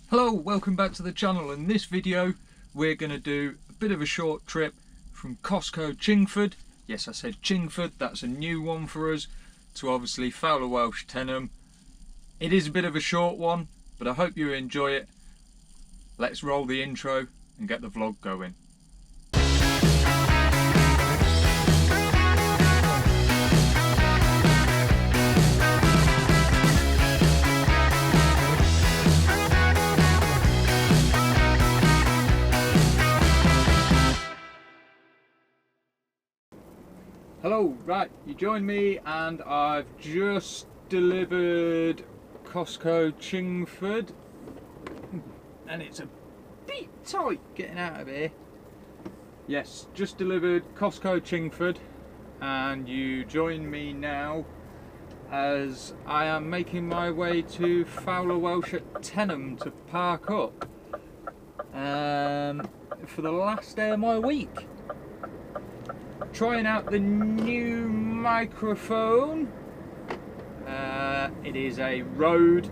Hello, welcome back to the channel. In this video we're going to do a bit of a short trip from Costco Chingford. Yes, I said Chingford, that's a new one for us, to obviously Fowler Welsh Tenyham. It is a bit of a short one, but I hope you enjoy it. Let's roll the intro and get the vlog going. Hello, right, you join me and I've just delivered Costco Chingford and it's a bit tight getting out of here. Yes, just delivered Costco Chingford and you join me now as I am making my way to Fowler Welsh at Tenyham to park up for the last day of my week. Trying out the new microphone. It is a Rode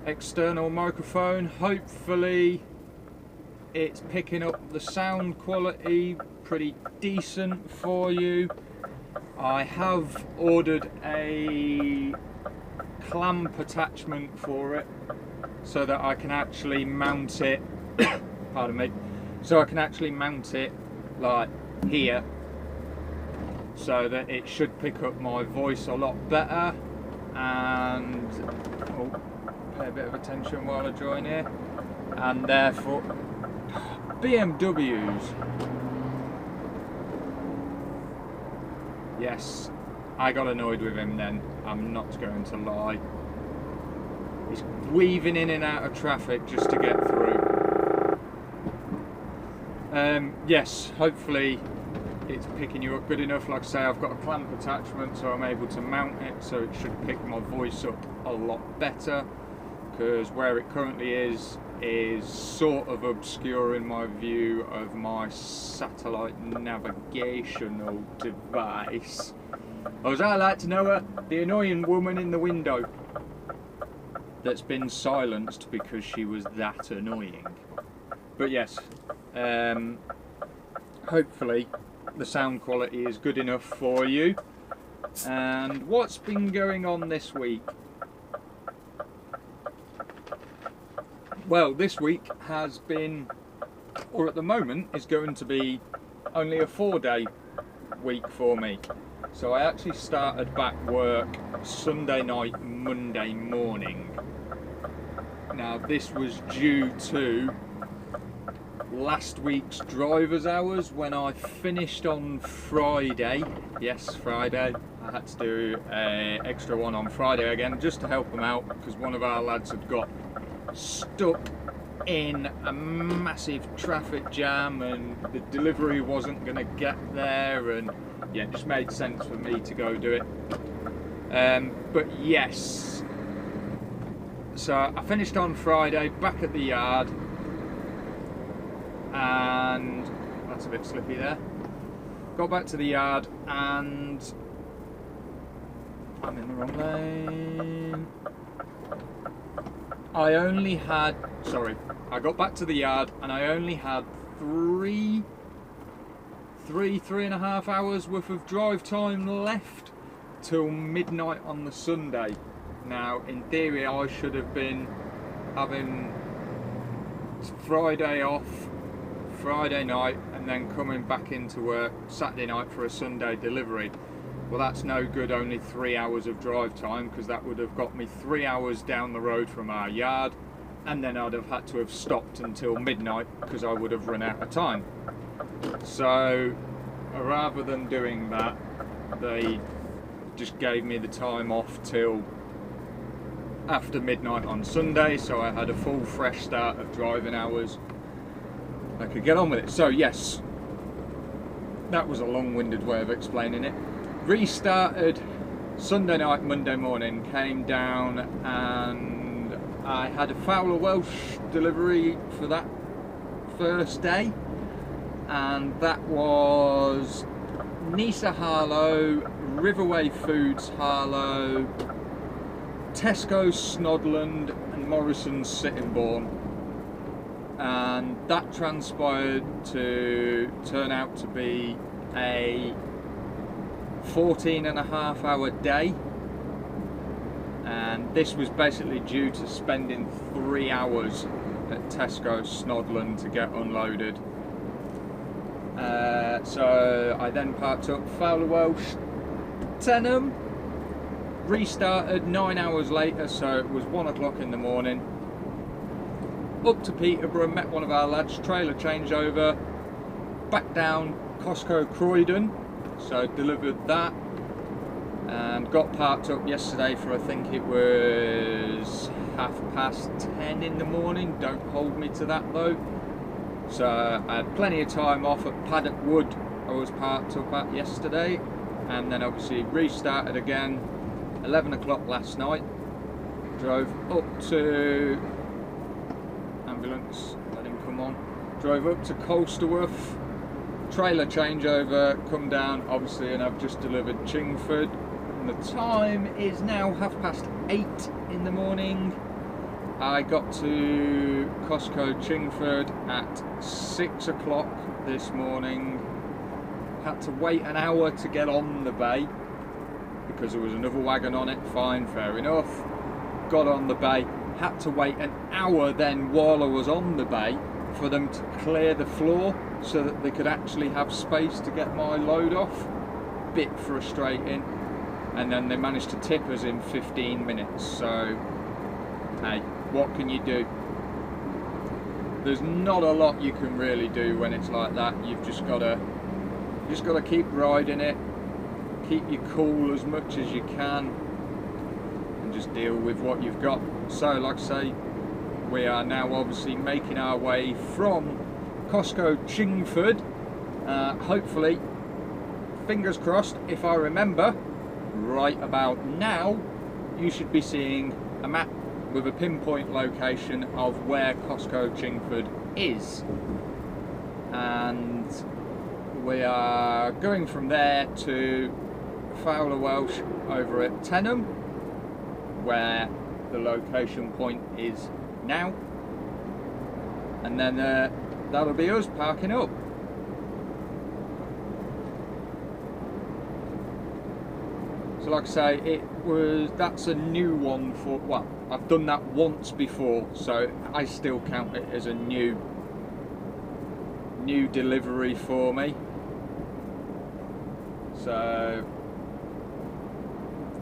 external microphone. Hopefully it's picking up the sound quality pretty decent for you. I have ordered a clamp attachment for it so that I can actually mount it pardon me, so I can actually mount it like here, so that it should pick up my voice a lot better. And pay a bit of attention while I join here. And therefore BMWs, yes, I got annoyed with him then, I'm not going to lie. He's weaving in and out of traffic just to get through. Yes, hopefully it's picking you up good enough. Like I say, I've got a clamp attachment so I'm able to mount it, so it should pick my voice up a lot better, because where it currently is sort of obscuring my view of my satellite navigational device. Or as I like to know her, the annoying woman in the window that's been silenced because she was that annoying. But yes, hopefully the sound quality is good enough for you. And what's been going on this week? Well, this week has been, or at the moment is going to be, only a 4-day week for me. So I actually started back work Sunday night, Monday morning. Now this was due to last week's driver's hours when I finished on Friday. Yes, Friday. I had to do an extra one on Friday again just to help them out, because one of our lads had got stuck in a massive traffic jam and the delivery wasn't going to get there, and yeah, it just made sense for me to go do it. But yes, so I finished on Friday back at the yard, and that's a bit slippy there. Got back to the yard and I'm in the wrong lane. I got back to the yard and I only had three and a half hours worth of drive time left till midnight on the Sunday. Now in theory I should have been having Friday off, Friday night, and then coming back into work Saturday night for a Sunday delivery. Well, that's no good, only 3 hours of drive time, because that would have got me 3 hours down the road from our yard, and then I'd have had to have stopped until midnight because I would have run out of time. So rather than doing that, they just gave me the time off till after midnight on Sunday, so I had a full fresh start of driving hours. I could get on with it. So yes, that was a long-winded way of explaining it. Restarted Sunday night, Monday morning, came down and I had a Fowler Welsh delivery for that first day, and that was Nisa Harlow, Riverway Foods Harlow, Tesco Snodland Morrison's Sittingbourne, and that transpired to turn out to be a 14.5-hour day, and this was basically due to spending 3 hours at Tesco Snodland to get unloaded. So I then parked up Fowler Welsh, Tenyham, restarted 9 hours later, so it was 1 o'clock in the morning. Up to Peterborough, met one of our lads, trailer changeover, back down Costco Croydon, so delivered that, and got parked up yesterday for, I think it was 10:30 in the morning, don't hold me to that though. So I had plenty of time off at Paddock Wood I was parked up at yesterday, and then obviously restarted again 11 o'clock last night, drove up to ambulance, let him come on, drove up to Colsterworth, trailer changeover, come down obviously, and I've just delivered Chingford, and the time is now 8:30 in the morning. I got to Costco Chingford at 6 o'clock this morning, had to wait an hour to get on the bay because there was another wagon on it, fine, fair enough, got on the bay, had to wait an hour then while I was on the bay for them to clear the floor so that they could actually have space to get my load off. Bit frustrating, and then they managed to tip us in 15 minutes, so hey, what can you do? There's not a lot you can really do when it's like that. You've just got to keep riding it, keep you cool as much as you can, and just deal with what you've got. So like I say, we are now obviously making our way from Costco Chingford. Hopefully, fingers crossed, if I remember right about now, you should be seeing a map with a pinpoint location of where Costco Chingford is, and we are going from there to Fowler Welsh over at Tenyham, where the location point is now, and then that'll be us parking up. So like I say, that's a new one for, well, I've done that once before, so I still count it as a new delivery for me. So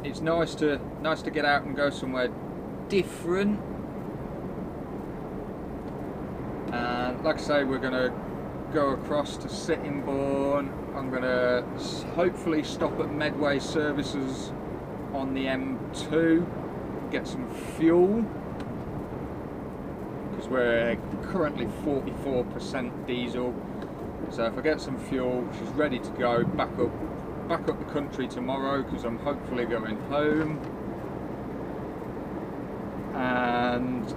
it's nice to get out and go somewhere different. And like I say, we're gonna go across to Sittingbourne. I'm gonna hopefully stop at Medway Services on the M2, get some fuel, because we're currently 44% diesel. So if I get some fuel, she's ready to go back up the country tomorrow, because I'm hopefully going home. And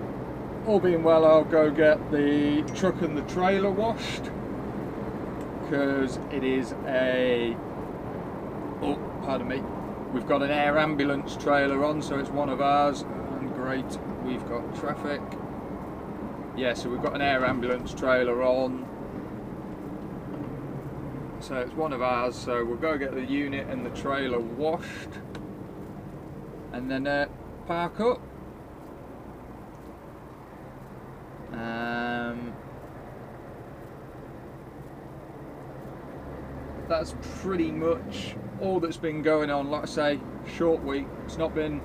all being well, I'll go get the truck and the trailer washed, because it is pardon me, we've got an air ambulance trailer on, so it's one of ours, and great, we've got traffic. Yeah, so we've got an air ambulance trailer on, so it's one of ours, so we'll go get the unit and the trailer washed, and then park up. That's pretty much all that's been going on. Like I say, short week. It's not been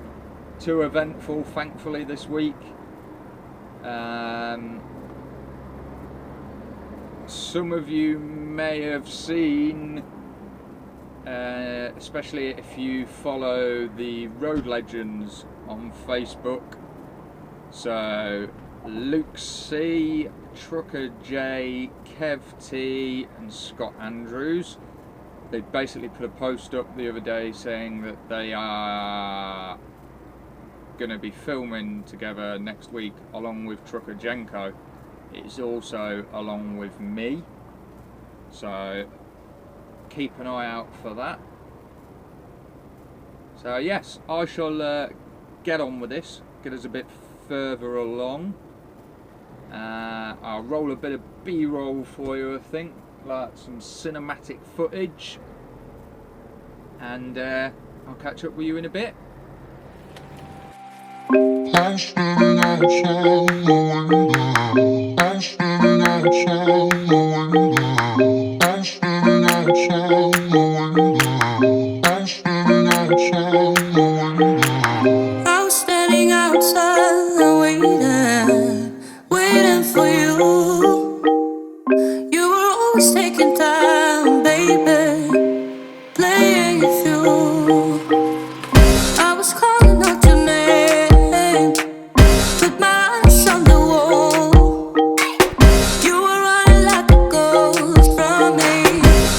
too eventful, thankfully, this week. Some of you may have seen, especially if you follow the Road Legends on Facebook. So Luke C, Trucker J, Kev T and Scott Andrews, they basically put a post up the other day saying that they are going to be filming together next week along with Trucker Jenko. It's also along with me, so keep an eye out for that. So yes, I shall get on with this, get us a bit further along. I'll roll a bit of B-roll for you, I think, like some cinematic footage, and I'll catch up with you in a bit. I'm standing outside the window. I'm standing outside the window. I'm standing outside the window. I'm standing outside the window. I was standing outside waiting for you. You were always taking time, baby, playing it through. I was calling out your name, with my eyes on the wall. You were running like a ghost from me.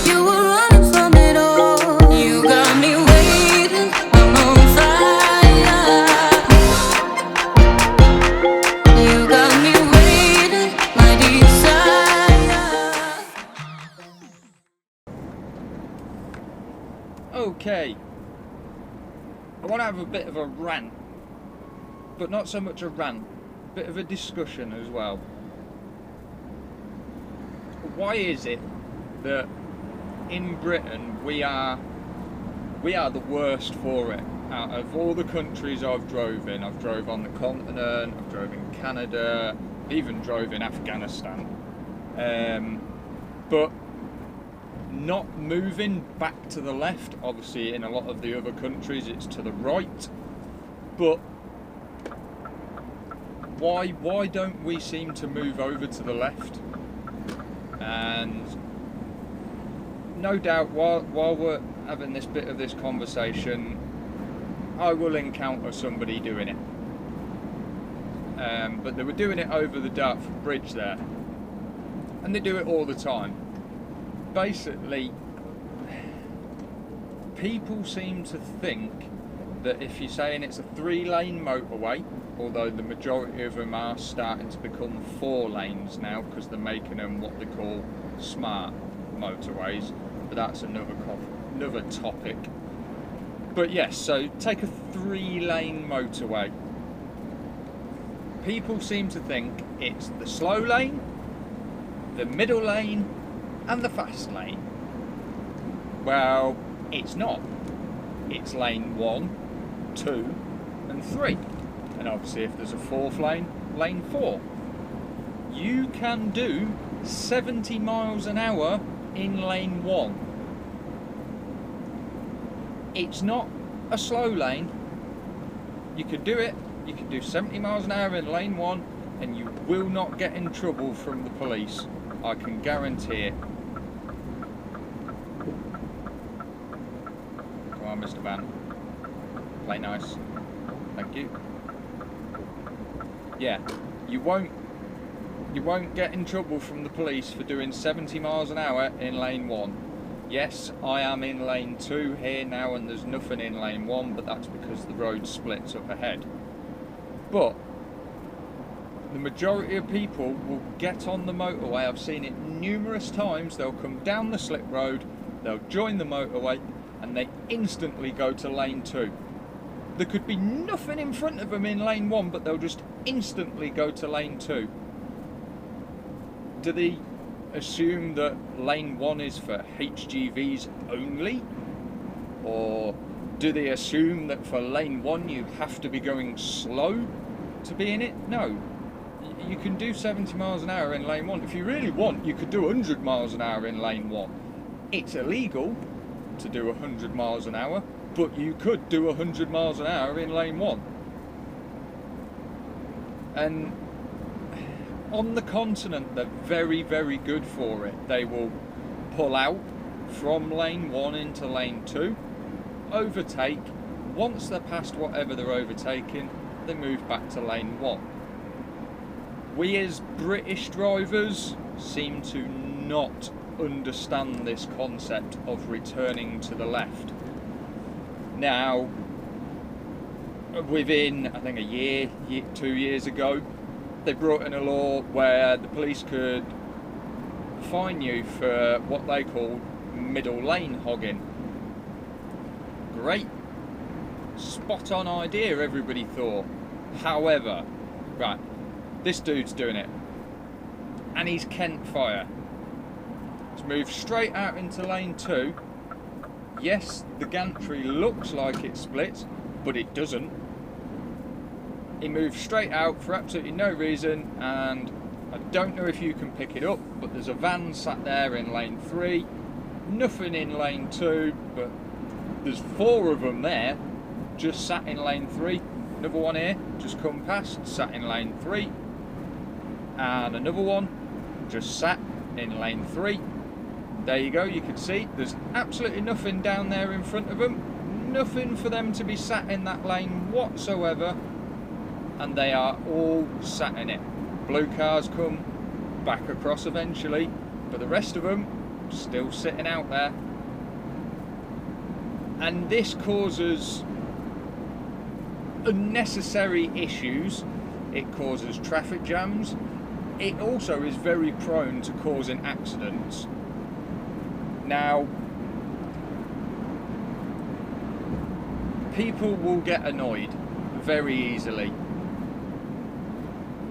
You were running from it all. You got me waiting, I'm on fire. You got me waiting, my desire. Okay, I want to have a bit of a rant, but not so much a rant, a bit of a discussion as well. Why is it that in Britain we are the worst for it? Out of all the countries I've drove in, I've drove on the continent, I've drove in Canada, even drove in Afghanistan, but not moving back to the left. Obviously in a lot of the other countries it's to the right, but why don't we seem to move over to the left? And no doubt while we're having this bit of this conversation, I will encounter somebody doing it, but they were doing it over the Dartford Bridge there, and they do it all the time. Basically, people seem to think that if you're saying it's a 3-lane motorway, although the majority of them are starting to become 4 lanes now because they're making them what they call smart motorways, but that's another topic. But yes, so take a 3-lane motorway. People seem to think it's the slow lane, the middle lane, and the fast lane. Well, it's not. It's lane 1, 2, and 3. And obviously if there's a 4th lane, lane 4. You can do 70 miles an hour in lane 1. It's not a slow lane. You could do it. You can do 70 miles an hour in lane 1 and you will not get in trouble from the police. I can guarantee it. Come on, Mr. Van. Play nice. Thank you. Yeah, you won't get in trouble from the police for doing 70 miles an hour in lane 1. Yes, I am in lane 2 here now and there's nothing in lane 1, but that's because the road splits up ahead. But the majority of people will get on the motorway. I've seen it numerous times. They'll come down the slip road, they'll join the motorway, and they instantly go to lane 2. There could be nothing in front of them in lane 1, but they'll just instantly go to lane 2. Do they assume that lane 1 is for HGVs only? Or do they assume that for lane 1 you have to be going slow to be in it? No. You can do 70 miles an hour in lane 1. If you really want, you could do 100 miles an hour in lane 1. It's illegal to do 100 miles an hour, but you could do 100 miles an hour in lane 1. And on the continent, they're very, very good for it. They will pull out from lane 1 into lane 2, overtake. Once they're past whatever they're overtaking, they move back to lane 1. We as British drivers seem to not understand this concept of returning to the left. Now, within, I think, 2 years ago, they brought in a law where the police could fine you for what they call middle lane hogging. Great, spot on idea, everybody thought. However, Right, this dude's doing it. And he's Kent Fire. He's moved straight out into lane 2. Yes, the gantry looks like it splits, but it doesn't. He moved straight out for absolutely no reason, and I don't know if you can pick it up, but there's a van sat there in lane 3, nothing in lane 2, but there's 4 of them there, just sat in lane 3. Another one here, just come past, sat in lane 3, and another one, just sat in lane 3. There you go, you can see there's absolutely nothing down there in front of them, nothing for them to be sat in that lane whatsoever, and they are all sat in it. Blue cars come back across eventually, but the rest of them still sitting out there. And this causes unnecessary issues, it causes traffic jams, it also is very prone to causing accidents. Now, people will get annoyed very easily.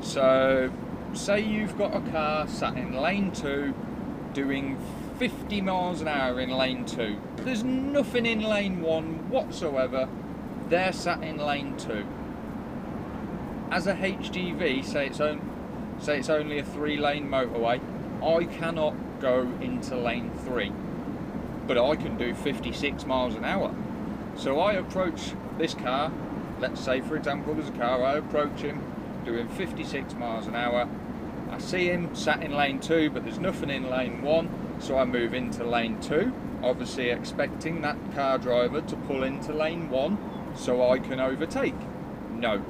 So, say you've got a car sat in lane 2 doing 50 miles an hour in lane 2. There's nothing in lane 1 whatsoever. They're sat in lane 2. As a HGV, say it's only a 3-lane motorway, I cannot go into lane 3, but I can do 56 miles an hour. So I approach this car, let's say for example there's a car, I approach him doing 56 miles an hour, I see him sat in lane 2 but there's nothing in lane 1, so I move into lane 2, obviously expecting that car driver to pull into lane 1 so I can overtake. No,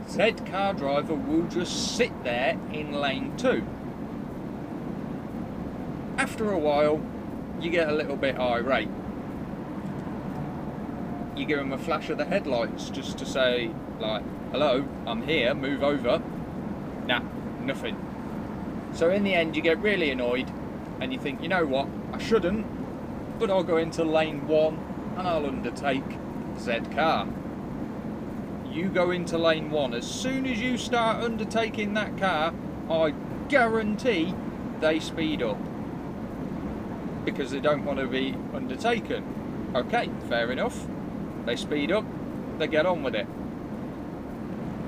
said car driver will just sit there in lane 2. After a while, you get a little bit irate. You give him a flash of the headlights just to say, like, hello, I'm here, move over. Nah, nothing. So in the end, you get really annoyed and you think, you know what, I shouldn't, but I'll go into lane 1 and I'll undertake said car. You go into lane 1, as soon as you start undertaking that car, I guarantee they speed up, because they don't want to be undertaken. Okay, fair enough. They speed up, they get on with it.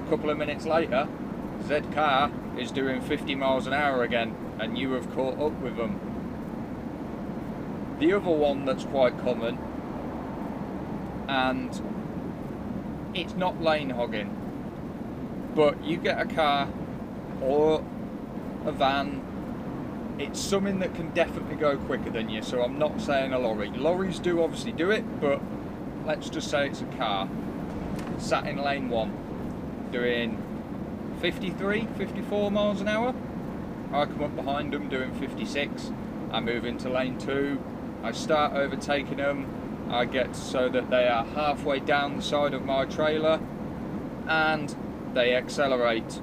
A couple of minutes later, Z car is doing 50 miles an hour again, and you have caught up with them. The other one that's quite common, and it's not lane hogging, but you get a car or a van, it's something that can definitely go quicker than you, so I'm not saying a lorry. Lorries do obviously do it, but let's just say it's a car sat in lane 1 doing 53, 54 miles an hour. I come up behind them doing 56, I move into lane 2, I start overtaking them, I get so that they are halfway down the side of my trailer, and they accelerate.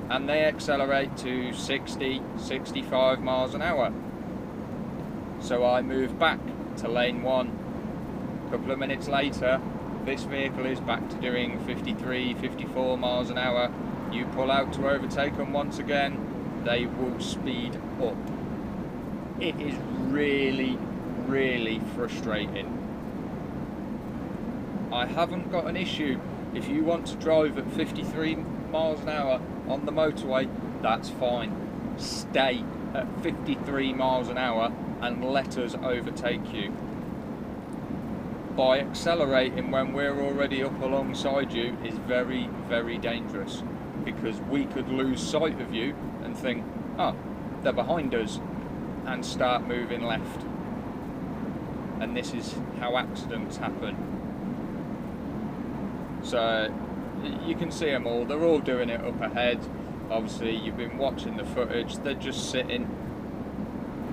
And they accelerate to 60, 65 miles an hour. So I move back to lane 1. A couple of minutes later, this vehicle is back to doing 53, 54 miles an hour. You pull out to overtake them once again, they will speed up. It is really, really frustrating. I haven't got an issue. If you want to drive at 53 miles an hour on the motorway, that's fine. Stay at 53 miles an hour and let us overtake you. By accelerating when we're already up alongside you is very, very dangerous, because we could lose sight of you and think, oh, they're behind us, and start moving left. And this is how accidents happen. So you can see them all, they're all doing it up ahead. Obviously you've been watching the footage, they're just sitting.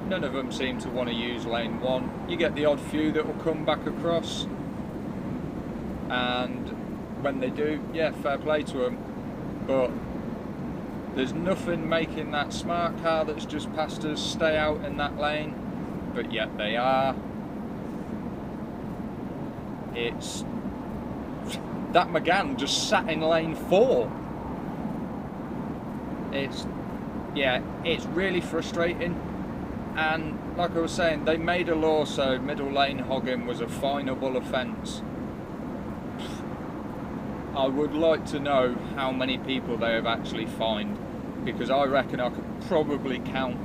None of them seem to want to use lane 1. You get the odd few that will come back across, and when they do, yeah, fair play to them, but there's nothing making that smart car that's just passed us stay out in that lane, but yet they are. It's that McGann just sat in lane 4. Yeah, it's really frustrating. And like I was saying, they made a law so middle lane hogging was a finable offence. I would like to know how many people they have actually fined, because I reckon I could probably count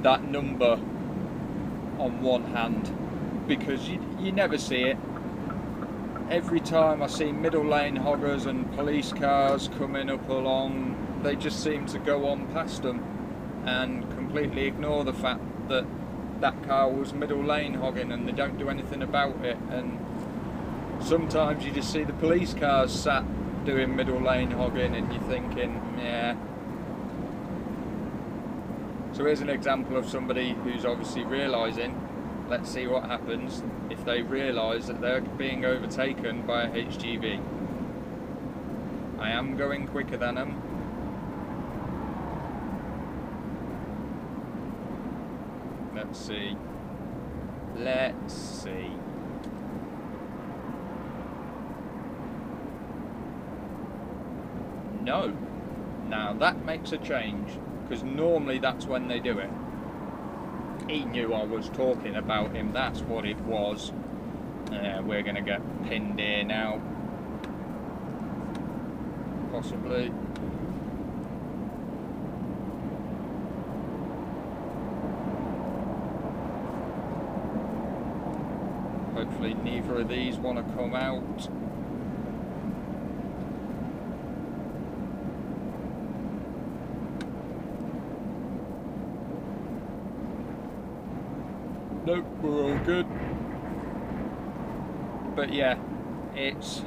that number on one hand, because you never see it. Every time I see middle lane hoggers and police cars coming up along, they just seem to go on past them and completely ignore the fact that that car was middle lane hogging, and they don't do anything about it. And sometimes you just see the police cars sat doing middle lane hogging and you're thinking, yeah. So here's an example of somebody who's obviously realising. Let's see what happens if they realise that they're being overtaken by a HGV. I am going quicker than them. Let's see. Let's see. No. Now that makes a change, because normally that's when they do it. He knew I was talking about him, that's what it was. We're going to get pinned here now. Possibly. Hopefully neither of these want to come out. Nope, we're all good. But yeah, it's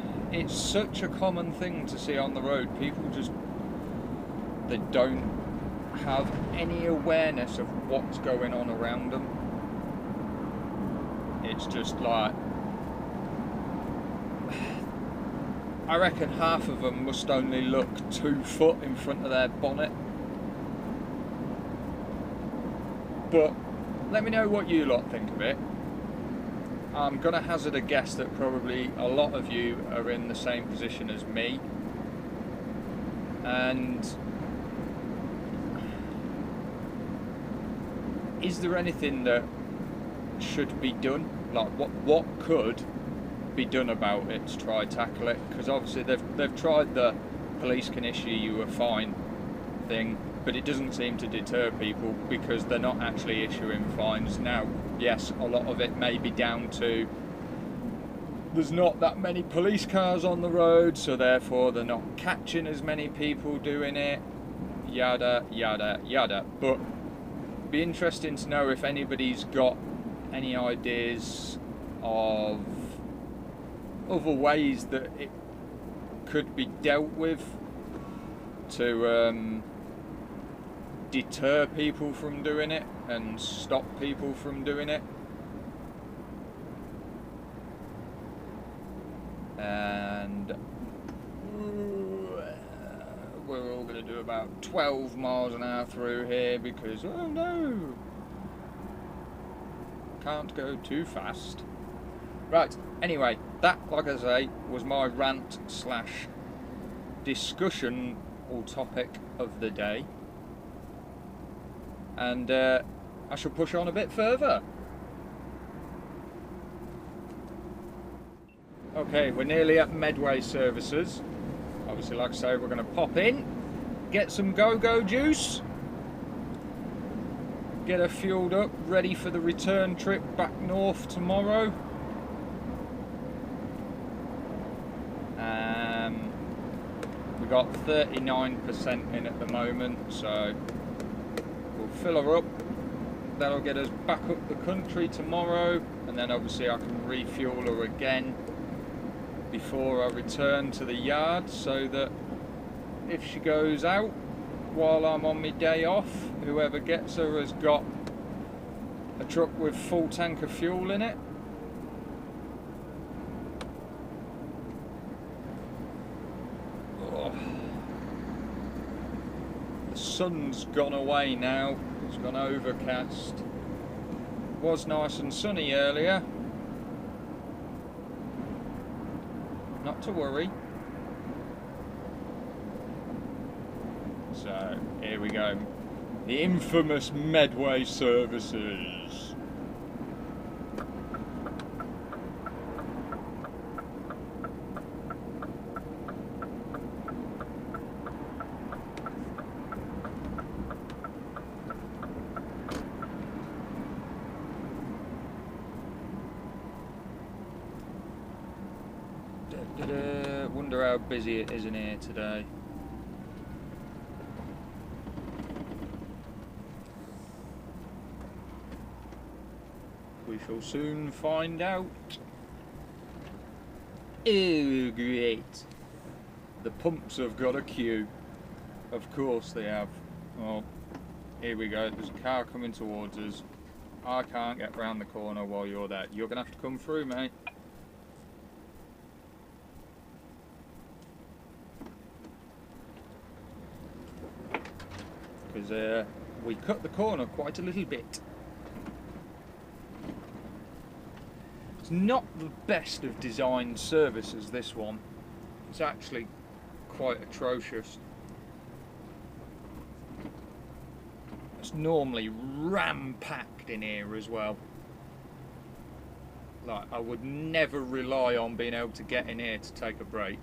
such a common thing to see on the road. People just, they don't have any awareness of what's going on around them. It's just like, I reckon half of them must only look 2 foot in front of their bonnet. But let me know what you lot think of it. I'm going to hazard a guess that probably a lot of you are in the same position as me. And is there anything that should be done? Like what could be done about it to try tackle it? Because obviously they've tried the police can issue you a fine thing, but it doesn't seem to deter people, because they're not actually issuing fines. Now, yes, a lot of it may be down to there's not that many police cars on the road, so therefore they're not catching as many people doing it, yada yada yada. But it'd be interesting to know if anybody's got any ideas of other ways that it could be dealt with to deter people from doing it and stop people from doing it. And we're all going to do about 12 miles an hour through here, because oh no, can't go too fast. Right, anyway, that, like I say, was my rant slash discussion or topic of the day. And I shall push on a bit further. Okay, we're nearly at Medway Services. Obviously, like I say, we're going to pop in, get some go-go juice, get her fueled up, ready for the return trip back north tomorrow. We've got 39% in at the moment, so we'll fill her up. That'll get us back up the country tomorrow, and then obviously I can refuel her again before I return to the yard, so that if she goes out while I'm on my day off, whoever gets her has got a truck with full tank of fuel in it. The sun's gone away now, it's gone overcast. It was nice and sunny earlier. Not to worry. So here we go, the infamous Medway services. Wonder how busy it is in here today. We shall soon find out. Oh, great. The pumps have got a queue. Of course they have. Oh, here we go. There's a car coming towards us. I can't get round the corner while you're there. You're going to have to come through, mate. Because we cut the corner quite a little bit. It's not the best of design services, this one. It's actually quite atrocious. It's normally ram-packed in here as well. Like, I would never rely on being able to get in here to take a break.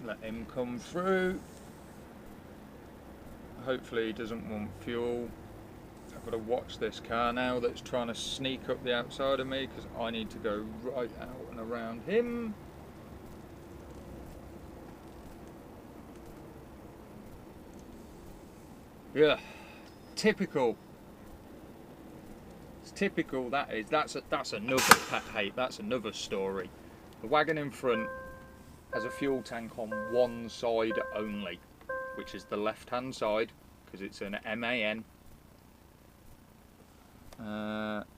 Let him come through. Hopefully he doesn't want fuel. I've got to watch this car now that's trying to sneak up the outside of me, because I need to go right out and around him. Yeah, typical. It's typical, that is. That's another hate. That's another story. The wagon in front has a fuel tank on one side only, which is the left hand side, because it's an MAN.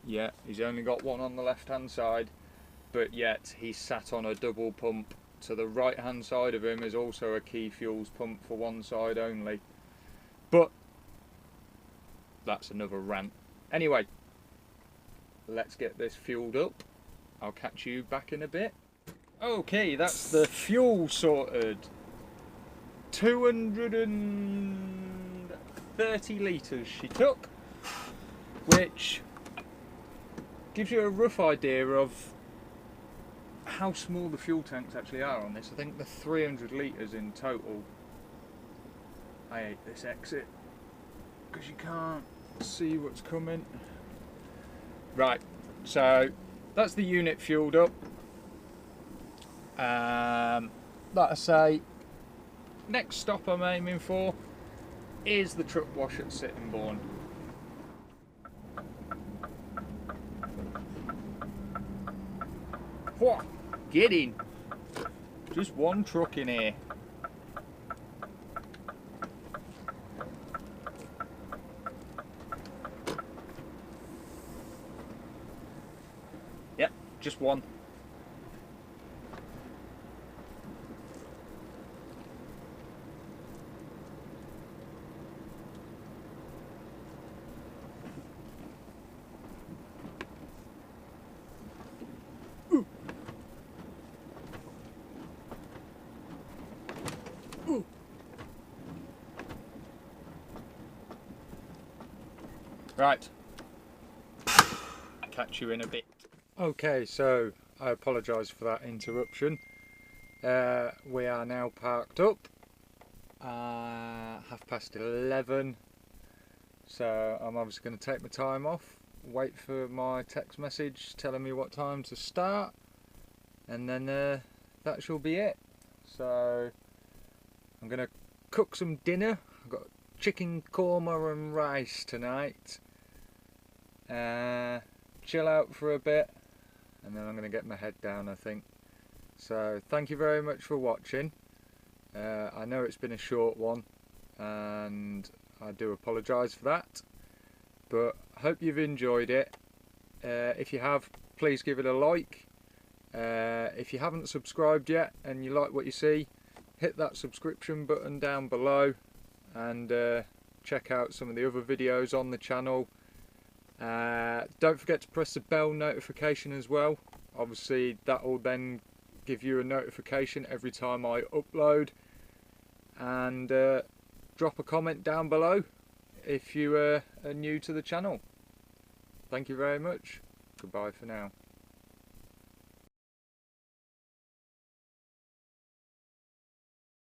Yeah, he's only got one on the left hand side, but yet he's sat on a double pump. To the right hand side of him is also a Key Fuels pump for one side only. But that's another rant. Anyway, let's get this fueled up. I'll catch you back in a bit. Okay, that's the fuel sorted. 230 litres she took, which gives you a rough idea of how small the fuel tanks actually are on this. I think they're 300 litres in total. I hate this exit because you can't see what's coming. Right, so that's the unit fueled up. Like I say, next stop I'm aiming for is the truck wash at Sittingbourne. Whoa, get in! Just one truck in here. Yep, just one. Right, catch you in a bit. Okay, so I apologise for that interruption. We are now parked up, 11:30, so I'm obviously going to take my time off, wait for my text message telling me what time to start, and then that shall be it. So I'm going to cook some dinner. I've got chicken korma and rice tonight. Chill out for a bit, and then I'm going to get my head down, I think. So thank you very much for watching. I know it's been a short one, and I do apologise for that, but I hope you've enjoyed it. If you have, please give it a like. If you haven't subscribed yet and you like what you see, hit that subscription button down below, and check out some of the other videos on the channel. Don't forget to press the bell notification as well. Obviously that will then give you a notification every time I upload, and drop a comment down below if you are new to the channel. Thank you very much. Goodbye for now.